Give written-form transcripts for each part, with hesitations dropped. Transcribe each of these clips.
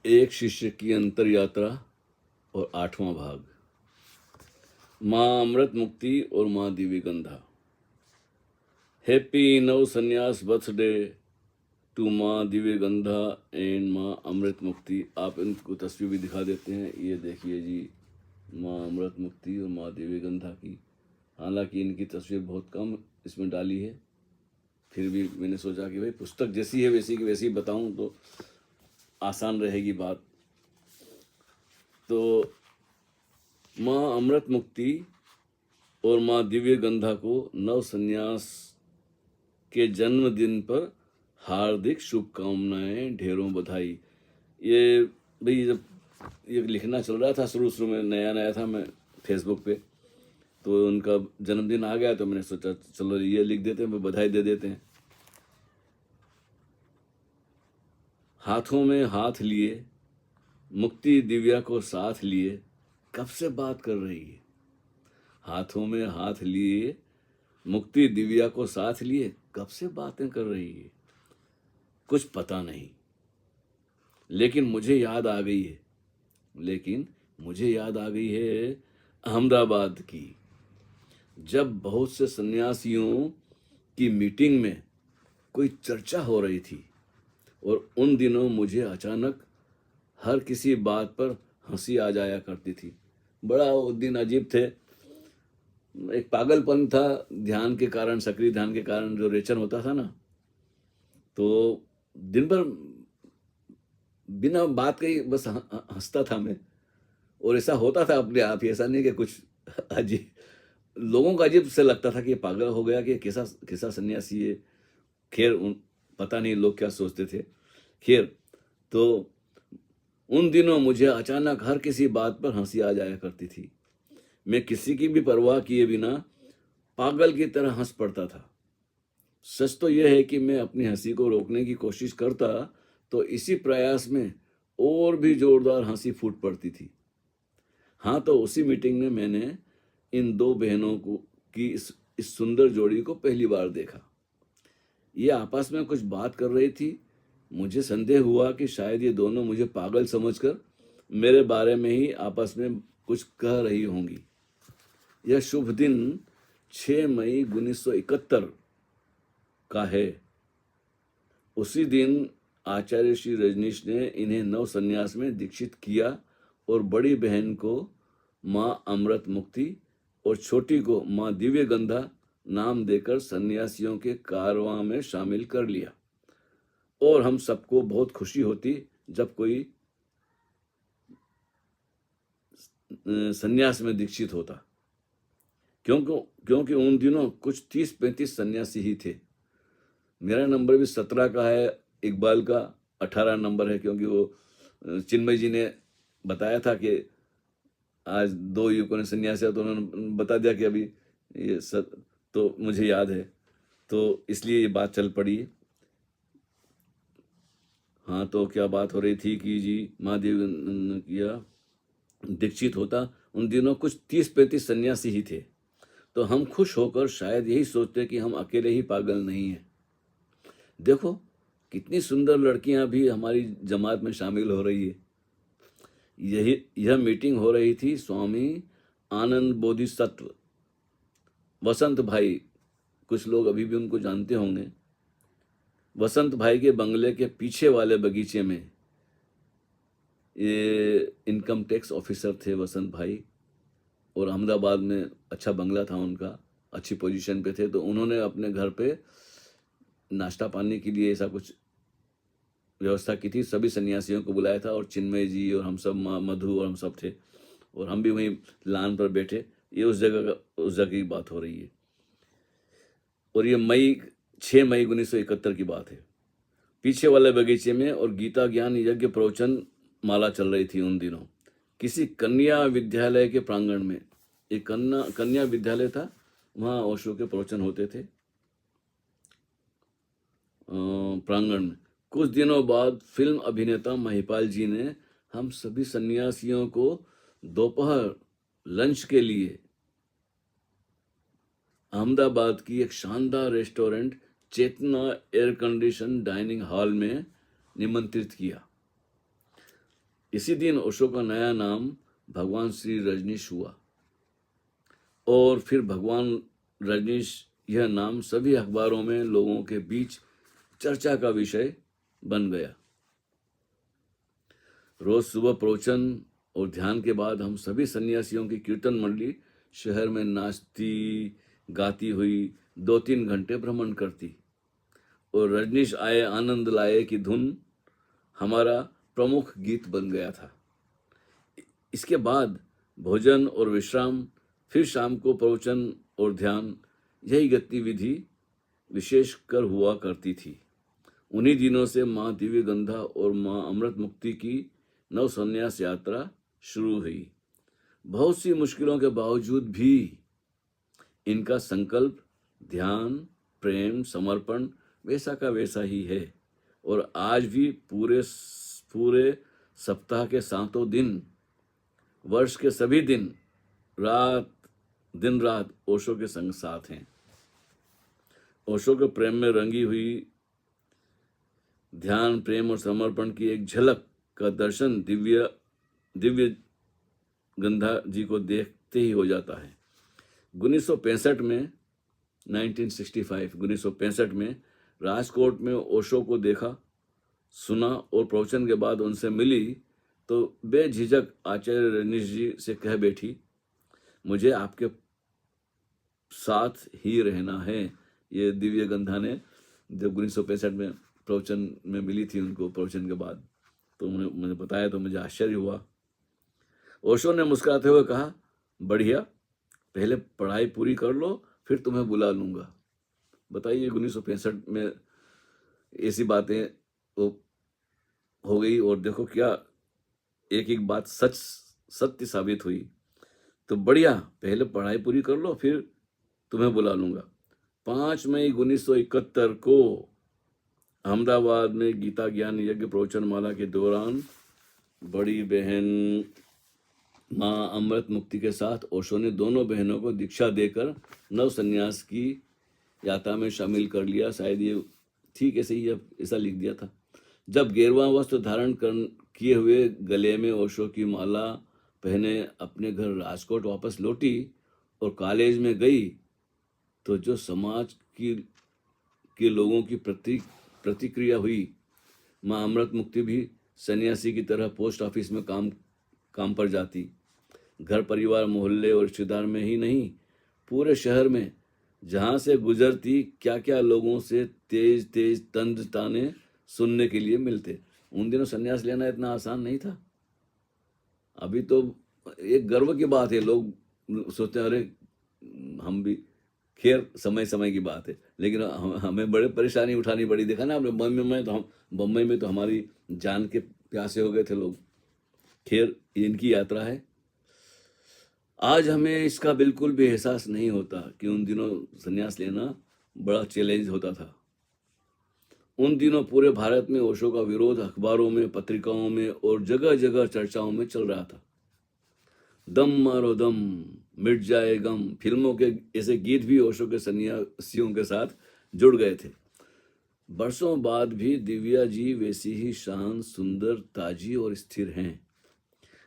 एक शिष्य की अंतर यात्रा और 8वां भाग। माँ अमृत मुक्ति और माँ दिव्य गंधा। हैप्पी नव संन्यास बर्थडे टू माँ दिव्य गंधा एंड माँ अमृत मुक्ति। आप इनको तस्वीर भी दिखा देते हैं। ये देखिए जी, माँ अमृत मुक्ति और माँ दिव्य गंधा की। हालांकि इनकी तस्वीर बहुत कम इसमें डाली है, फिर भी मैंने सोचा कि भाई पुस्तक जैसी है वैसी की वैसी बताऊं तो आसान रहेगी बात। तो माँ अमृत मुक्ति और माँ दिव्य गंधा को नव संन्यास के जन्मदिन पर हार्दिक शुभकामनाएं, ढेरों बधाई। ये भाई जब ये लिखना चल रहा था, शुरू में नया नया था मैं फेसबुक पे, तो उनका जन्मदिन आ गया तो मैंने सोचा चलो ये लिख देते हैं, बधाई दे देते हैं। हाथों में हाथ लिए मुक्ति दिव्या को साथ लिए कब से बात कर रही है। हाथों में हाथ लिए मुक्ति दिव्या को साथ लिए कब से बातें कर रही है। कुछ पता नहीं, लेकिन मुझे याद आ गई है अहमदाबाद की, जब बहुत से सन्यासियों की मीटिंग में कोई चर्चा हो रही थी और उन दिनों मुझे अचानक हर किसी बात पर हंसी आ जाया करती थी। बड़ा वो दिन अजीब थे। एक पागलपन था ध्यान के कारण, सक्रिय ध्यान के कारण जो रेचन होता था ना, तो दिन भर बिना बात के ही बस हंसता था मैं। और ऐसा होता था अपने आप ही, ऐसा नहीं कि कुछ अजीब, लोगों को अजीब से लगता था कि ये पागल हो गया कि कैसा कैसा सन्यासी है। खैर पता नहीं लोग क्या सोचते थे। खैर, तो उन दिनों मुझे अचानक हर किसी बात पर हंसी आ जाया करती थी। मैं किसी की भी परवाह किए बिना पागल की तरह हंस पड़ता था। सच तो यह है कि मैं अपनी हंसी को रोकने की कोशिश करता तो इसी प्रयास में और भी जोरदार हंसी फूट पड़ती थी। हाँ, तो उसी मीटिंग में मैंने इन दो बहनों को की इस सुंदर जोड़ी को पहली बार देखा। ये आपस में कुछ बात कर रही थी। मुझे संदेह हुआ कि शायद ये दोनों मुझे पागल समझकर मेरे बारे में ही आपस में कुछ कह रही होंगी। यह शुभ दिन 6 मई 1971 का है। उसी दिन आचार्य श्री रजनीश ने इन्हें नव संन्यास में दीक्षित किया और बड़ी बहन को माँ अमृत मुक्ति और छोटी को माँ दिव्य गंधा नाम देकर सन्यासियों के कारवां में शामिल कर लिया। और हम सबको बहुत खुशी होती जब कोई सन्यास में दीक्षित होता, क्योंकि उन दिनों कुछ 30-35 सन्यासी ही थे। मेरा नंबर भी 17 का है, इकबाल का 18 नंबर है, क्योंकि वो चिन्मय जी ने बताया था कि आज 2 युवकों ने सन्यास लिया, तो उन्होंने बता दिया कि अभी ये तो मुझे याद है, तो इसलिए ये बात चल पड़ी। हाँ, तो क्या बात हो रही थी कि जी महादेव किया दीक्षित होता। उन दिनों कुछ 30-35 सन्यासी ही थे। तो हम खुश होकर शायद यही सोचते कि हम अकेले ही पागल नहीं हैं। देखो कितनी सुंदर लड़कियां भी हमारी जमात में शामिल हो रही है। यह मीटिंग हो रही थी स्वामी आनंद बोधिसत्व वसंत भाई, कुछ लोग अभी भी उनको जानते होंगे। वसंत भाई के बंगले के पीछे वाले बगीचे में, ये इनकम टैक्स ऑफिसर थे वसंत भाई, और अहमदाबाद में अच्छा बंगला था उनका, अच्छी पोजीशन पे थे। तो उन्होंने अपने घर पे नाश्ता पानी के लिए ऐसा कुछ व्यवस्था की थी। सभी सन्यासियों को बुलाया था और चिन्मय जी और हम सब, मधु और हम सब थे, और हम भी वहीं लान पर बैठे। ये उस जगह की बात हो रही है। और ये 6 मई 1971 की बात है। पीछे वाले बगीचे में और गीता ज्ञान यज्ञ प्रवचन माला चल रही थी उन दिनों, किसी कन्या विद्यालय के प्रांगण में। एक कन्या विद्यालय था, वहाँ ओशो के प्रवचन होते थे प्रांगण में। कुछ दिनों बाद फिल्म अभिनेता महिपाल जी ने हम सभी सन्यासियों को दोपहर लंच के लिए अहमदाबाद की एक शानदार रेस्टोरेंट चेतना एयर कंडीशन डाइनिंग हॉल में निमंत्रित किया। इसी दिन ओशो का नया नाम भगवान श्री रजनीश हुआ और फिर भगवान रजनीश यह नाम सभी अखबारों में लोगों के बीच चर्चा का विषय बन गया। रोज सुबह प्रवचन और ध्यान के बाद हम सभी सन्यासियों की कीर्तन मंडली शहर में नाचती गाती हुई 2-3 घंटे भ्रमण करती और रजनीश आए आनंद लाए की धुन हमारा प्रमुख गीत बन गया था। इसके बाद भोजन और विश्राम, फिर शाम को प्रवचन और ध्यान, यही गतिविधि विशेष कर हुआ करती थी। उन्हीं दिनों से माँ दिव्य गंधा और माँ अमृत मुक्ति की नव संन्यास यात्रा शुरू हुई। बहुत सी मुश्किलों के बावजूद भी इनका संकल्प, ध्यान, प्रेम, समर्पण वैसा का वैसा ही है और आज भी पूरे सप्ताह के 7 दिन, वर्ष के सभी दिन रात ओशो के संग साथ हैं। ओशो के प्रेम में रंगी हुई ध्यान, प्रेम और समर्पण की एक झलक का दर्शन दिव्य गंधा जी को देखते ही हो जाता है। 1965 में राजकोट में ओशो को देखा, सुना और प्रवचन के बाद उनसे मिली तो बेझिझक आचार्य रजनीश जी से कह बैठी, मुझे आपके साथ ही रहना है। ये दिव्य गंधा ने जब 1965 में प्रवचन में मिली थी उनको प्रवचन के बाद, तो मुझे बताया तो मुझे आश्चर्य हुआ। ओशो ने मुस्कुराते हुए कहा, बढ़िया, पहले पढ़ाई पूरी कर लो, फिर तुम्हें बुला लूंगा। बताइए 1965 में ऐसी बातें हो गई और देखो क्या एक एक बात सत्य साबित हुई। तो बढ़िया, पहले पढ़ाई पूरी कर लो, फिर तुम्हें बुला लूंगा। 5 मई 1971 को अहमदाबाद में गीता ज्ञान यज्ञ प्रवचन माला के दौरान बड़ी बहन माँ अमृत मुक्ति के साथ ओशो ने दोनों बहनों को दीक्षा देकर नव संन्यास की यात्रा में शामिल कर लिया। शायद ये ठीक ऐसे ही ऐसा लिख दिया था। जब गेरुआ वस्त्र धारण किए हुए गले में ओशो की माला पहने अपने घर राजकोट वापस लौटी और कॉलेज में गई तो जो समाज के लोगों की प्रतिक्रिया हुई। माँ अमृत मुक्ति भी सन्यासी की तरह पोस्ट ऑफिस में काम पर जाती। घर परिवार, मोहल्ले और रिश्तेदार में ही नहीं, पूरे शहर में जहाँ से गुजरती क्या क्या लोगों से तेज तंज ताने सुनने के लिए मिलते। उन दिनों सन्यास लेना इतना आसान नहीं था। अभी तो एक गर्व की बात है, लोग सोचते हैं अरे हम भी, खैर समय की बात है, लेकिन हमें बड़े परेशानी उठानी पड़ी। देखा ना आपने बम्बई में तो हमारी जान के प्यासे हो गए थे लोग। खैर इनकी यात्रा है। आज हमें इसका बिल्कुल भी एहसास नहीं होता कि उन दिनों संन्यास लेना बड़ा चैलेंज होता था। उन दिनों पूरे भारत में ओशो का विरोध अखबारों में, पत्रिकाओं में और जगह जगह चर्चाओं में चल रहा था। दम मारो दम, मिट जाए गम, फिल्मों के ऐसे गीत भी ओशो के सन्यासियों के साथ जुड़ गए थे। बरसों बाद भी दिव्या जी वैसी ही शांत, सुंदर, ताजी और स्थिर हैं,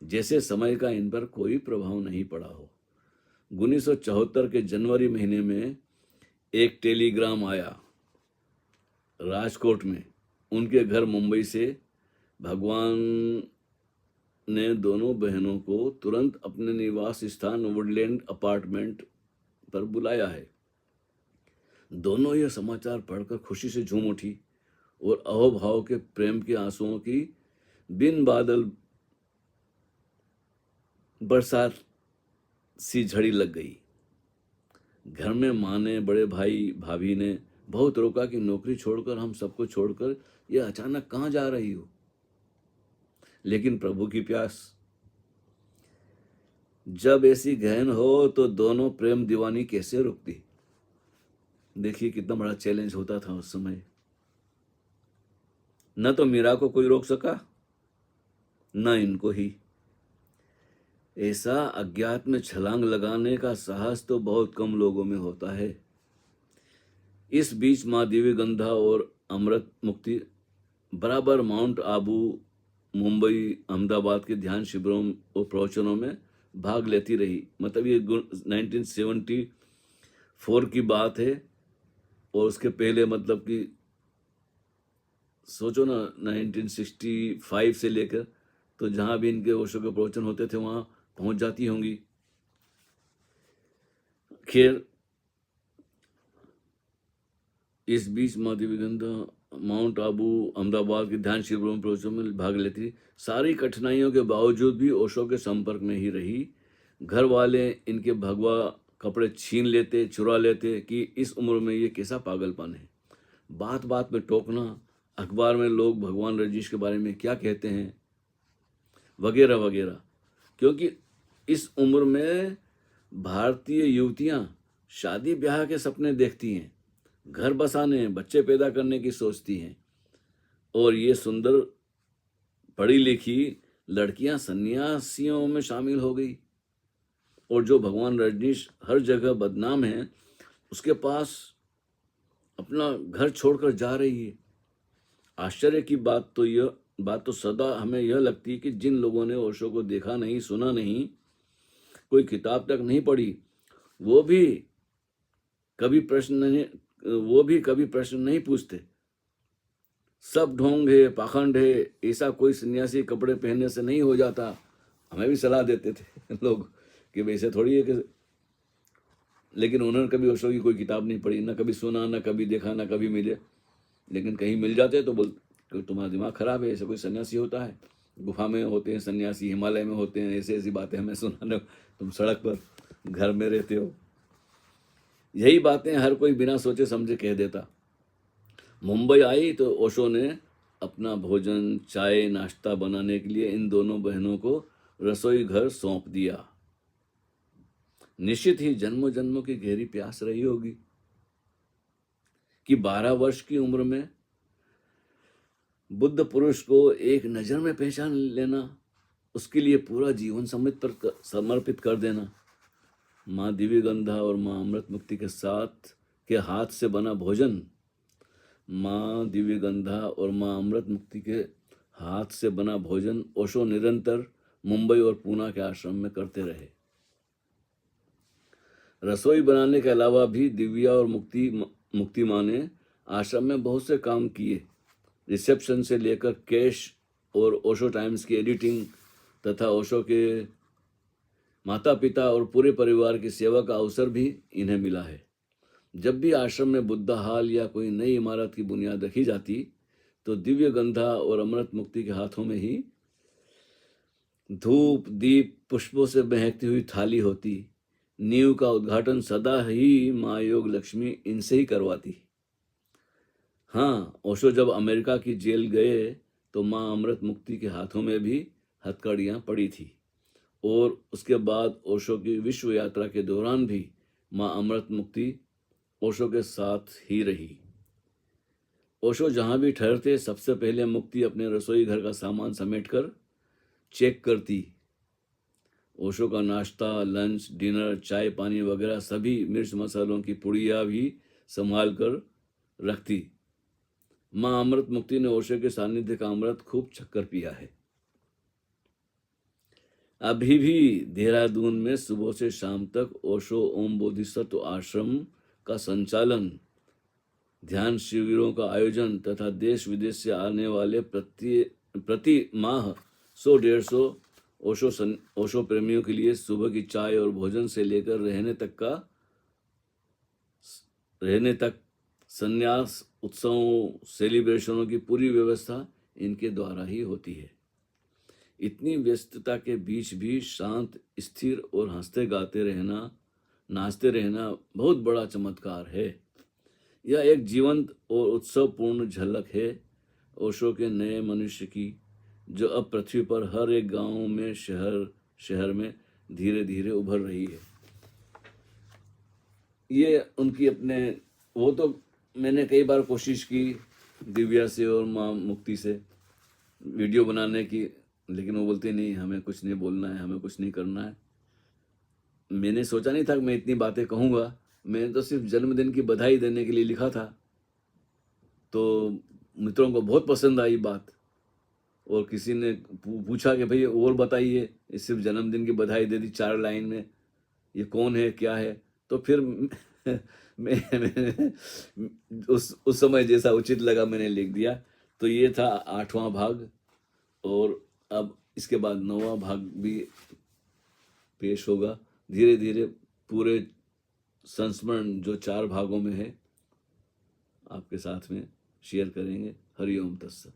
जैसे समय का इन पर कोई प्रभाव नहीं पड़ा हो। 1974 के जनवरी महीने में एक टेलीग्राम आया राजकोट में उनके घर मुंबई से। भगवान ने दोनों बहनों को तुरंत अपने निवास स्थान वुडलैंड अपार्टमेंट पर बुलाया है। दोनों यह समाचार पढ़कर खुशी से झूम उठी और अहोभाव के प्रेम के आंसुओं की बिन बादल बरसात सी झड़ी लग गई। घर में माँ ने, बड़े भाई भाभी ने बहुत रोका कि नौकरी छोड़कर, हम सबको छोड़कर यह अचानक कहाँ जा रही हो। लेकिन प्रभु की प्यास जब ऐसी गहन हो तो दोनों प्रेम दीवानी कैसे रुकती। देखिए कितना बड़ा चैलेंज होता था उस समय। न तो मीरा को कोई रोक सका, न इनको ही। ऐसा अज्ञात में छलांग लगाने का साहस तो बहुत कम लोगों में होता है। इस बीच माँ दिव्य गंधा और अमृत मुक्ति बराबर माउंट आबू मुंबई, अहमदाबाद के ध्यान शिविरों और प्रवचनों में भाग लेती रही। मतलब ये 1974 की बात है, और उसके पहले मतलब कि सोचो ना, 1965 से लेकर तो जहाँ भी इनके ओशो के प्रवचन होते थे वहाँ पहुँच जाती होंगी। खैर, इस बीच माँ दिव्यगंधा माउंट आबू, अहमदाबाद के ध्यान शिविरों में प्रवचनों में भाग लेती थी। सारी कठिनाइयों के बावजूद भी ओशो के संपर्क में ही रही। घर वाले इनके भगवा कपड़े छीन लेते, चुरा लेते कि इस उम्र में ये कैसा पागलपन है। बात बात में टोकना, अखबार में लोग भगवान रजनीश के बारे में क्या कहते हैं, वगैरह वगैरह। क्योंकि इस उम्र में भारतीय युवतियां शादी ब्याह के सपने देखती हैं, घर बसाने, बच्चे पैदा करने की सोचती हैं, और ये सुंदर पढ़ी लिखी लड़कियां सन्यासियों में शामिल हो गई। और जो भगवान रजनीश हर जगह बदनाम है, उसके पास अपना घर छोड़कर जा रही है। आश्चर्य की बात तो सदा हमें यह लगती है कि जिन लोगों ने ओशो को देखा नहीं, सुना नहीं, कोई किताब तक नहीं पढ़ी, वो भी कभी प्रश्न नहीं पूछते। सब ढोंग है, पाखंड है, ऐसा कोई सन्यासी कपड़े पहनने से नहीं हो जाता। हमें भी सलाह देते थे लोग कि वैसे थोड़ी है कि, लेकिन उन्होंने कभी ओशो की कोई किताब नहीं पढ़ी, ना कभी सुना, ना कभी देखा, ना कभी मिले। लेकिन कहीं मिल जाते तो बोल कि तुम्हारा दिमाग खराब है, ऐसा कोई सन्यासी होता है, गुफा में होते हैं सन्यासी, हिमालय में होते हैं, ऐसी ऐसी बातें हमें सुनाने, तुम सड़क पर घर में रहते हो। यही बातें हर कोई बिना सोचे समझे कह देता। मुंबई आई तो ओशो ने अपना भोजन, चाय, नाश्ता बनाने के लिए इन दोनों बहनों को रसोई घर सौंप दिया। निश्चित ही जन्मों जन्मों की गहरी प्यास रही होगी कि 12 वर्ष की उम्र में बुद्ध पुरुष को एक नजर में पहचान लेना, उसके लिए पूरा जीवन समर्पित कर देना। माँ दिव्यगंधा और माँ अमृतमुक्ति के हाथ से बना भोजन, माँ दिव्यगंधा और माँ अमृतमुक्ति के हाथ से बना भोजन ओशो निरंतर मुंबई और पूना के आश्रम में करते रहे। रसोई बनाने के अलावा भी दिव्या और मुक्ति माँ ने आश्रम में बहुत से काम किए। रिसेप्शन से लेकर कैश और ओशो टाइम्स की एडिटिंग तथा ओशो के माता पिता और पूरे परिवार की सेवा का अवसर भी इन्हें मिला है। जब भी आश्रम में बुद्धा हाल या कोई नई इमारत की बुनियाद रखी जाती तो दिव्य गंधा और अमृत मुक्ति के हाथों में ही धूप, दीप, पुष्पों से महकती हुई थाली होती। नींव का उद्घाटन सदा ही माँ योग लक्ष्मी इनसे ही करवाती। हाँ, ओशो जब अमेरिका की जेल गए तो माँ अमृत मुक्ति के हाथों में भी हथकड़ियाँ पड़ी थी, और उसके बाद ओशो की विश्व यात्रा के दौरान भी माँ अमृत मुक्ति ओशो के साथ ही रही। ओशो जहाँ भी ठहरते सबसे पहले मुक्ति अपने रसोई घर का सामान समेटकर चेक करती। ओशो का नाश्ता, लंच, डिनर, चाय पानी वगैरह सभी मिर्च मसालों की पुड़िया भी संभाल कर रखती। माँ अमृत मुक्ति ने ओशो के सानिध्य का अमृत खूब चक्कर पिया है। अभी भी देहरादून में सुबह से शाम तक ओशो ओम बोधिसत्व आश्रम का संचालन, ध्यान शिविरों का आयोजन तथा देश विदेश से आने वाले प्रति माह 100-150 ओशो प्रेमियों के लिए सुबह की चाय और भोजन से लेकर रहने तक संन्यास उत्सवों, सेलिब्रेशनों की पूरी व्यवस्था इनके द्वारा ही होती है। इतनी व्यस्तता के बीच भी शांत, स्थिर और हंसते गाते रहना, नाचते रहना बहुत बड़ा चमत्कार है। यह एक जीवंत और उत्सवपूर्ण झलक है ओशो के नए मनुष्य की, जो अब पृथ्वी पर हर एक गांव में, शहर में धीरे धीरे उभर रही है। ये उनकी अपने, वो तो मैंने कई बार कोशिश की दिव्या से और माँ मुक्ति से वीडियो बनाने की, लेकिन वो बोलते नहीं, हमें कुछ नहीं बोलना है, हमें कुछ नहीं करना है। मैंने सोचा नहीं था कि मैं इतनी बातें कहूँगा। मैंने तो सिर्फ जन्मदिन की बधाई देने के लिए लिखा था, तो मित्रों को बहुत पसंद आई बात। और किसी ने पूछा कि भाई और बताइए, ये सिर्फ जन्मदिन की बधाई दे दी 4 लाइन में, ये कौन है, क्या है? तो फिर मैंने उस समय जैसा उचित लगा मैंने लिख दिया। तो ये था 8वां भाग, और अब इसके बाद 9वां भाग भी पेश होगा। धीरे धीरे पूरे संस्मरण जो 4 भागों में है आपके साथ में शेयर करेंगे। हरि ओम तत्सत।